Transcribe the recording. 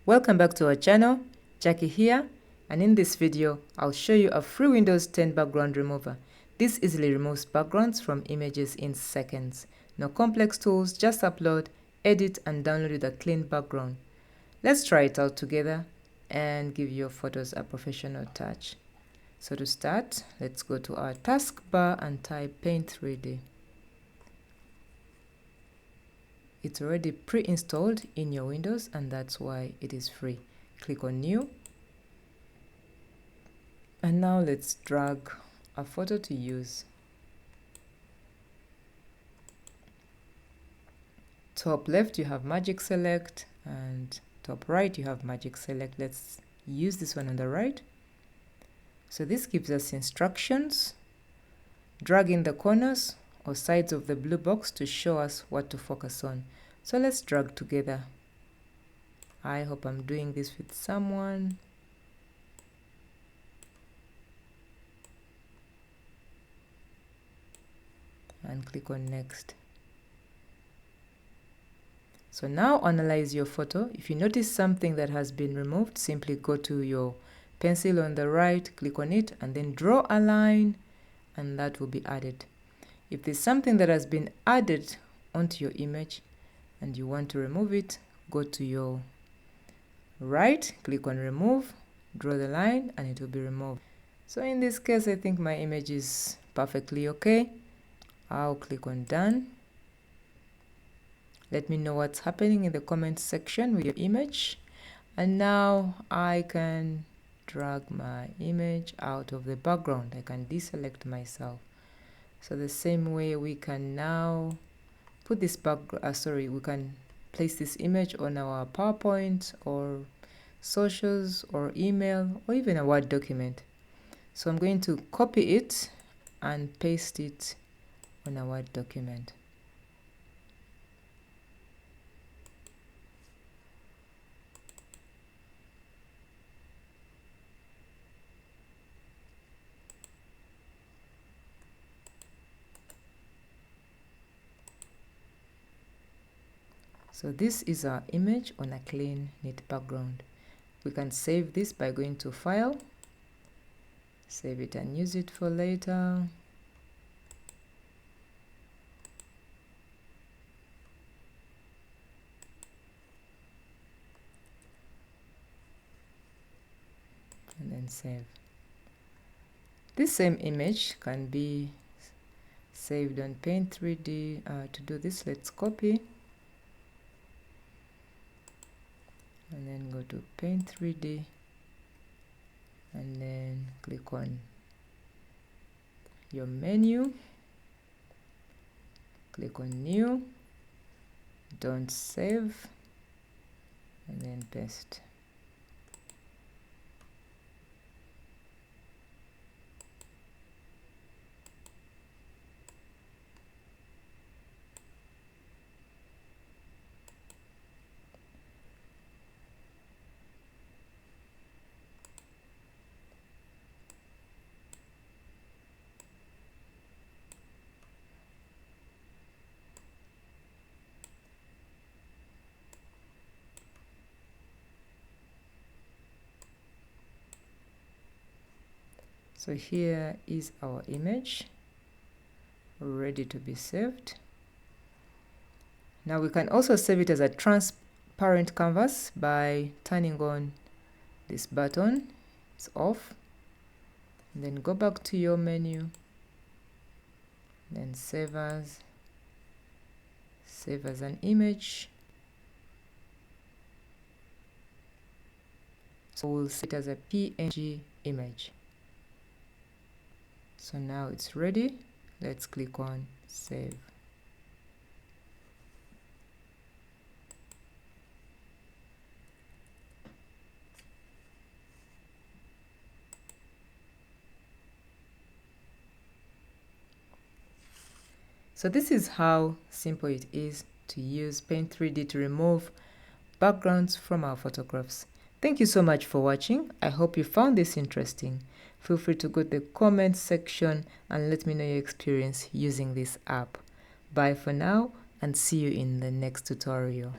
Welcome back to our channel. Jackie here, and in this video I'll show you a free Windows 10 background remover. This easily removes backgrounds from images in seconds. No complex tools, just upload, edit and download with a clean background. Let's try it out together and give your photos a professional touch. So to start, let's go to our taskbar and type Paint 3D. It's already pre-installed in your Windows and that's why it is free. Click on New. And now let's drag a photo to use. Top left you have Magic Select and top right you have Magic Select. Let's use this one on the right. So this gives us instructions. Drag in the corners or sides of the blue box to show us what to focus on. So let's drag together. I hope I'm doing this with someone. And click on next. So now analyze your photo. If you notice something that has been removed, simply go to your pencil on the right, click on it and then draw a line and that will be added. If there's something that has been added onto your image and you want to remove it, go to your right, click on remove, draw the line and it will be removed. So in this case, I think my image is perfectly okay. I'll click on done. Let me know what's happening in the comment section with your image. And now I can drag my image out of the background. I can deselect myself. So the same way we can now put this we can place this image on our PowerPoint or socials or email or even a Word document. So I'm going to copy it and paste it on a Word document. So this is our image on a clean, neat background. We can save this by going to File, save it and use it for later. And then save. This same image can be saved on Paint 3D. To do this, let's copy. And then go to Paint 3D and then click on your menu, click on new, don't save, and then paste. So here is our image ready to be saved. Now we can also save it as a transparent canvas by turning on this button. It's off. And then go back to your menu. Then save as an image. So we'll set it as a PNG image. So now it's ready. Let's click on save. So this is how simple it is to use Paint 3D to remove backgrounds from our photographs. Thank you so much for watching. I hope you found this interesting. Feel free to go to the comment section and let me know your experience using this app. Bye for now and see you in the next tutorial.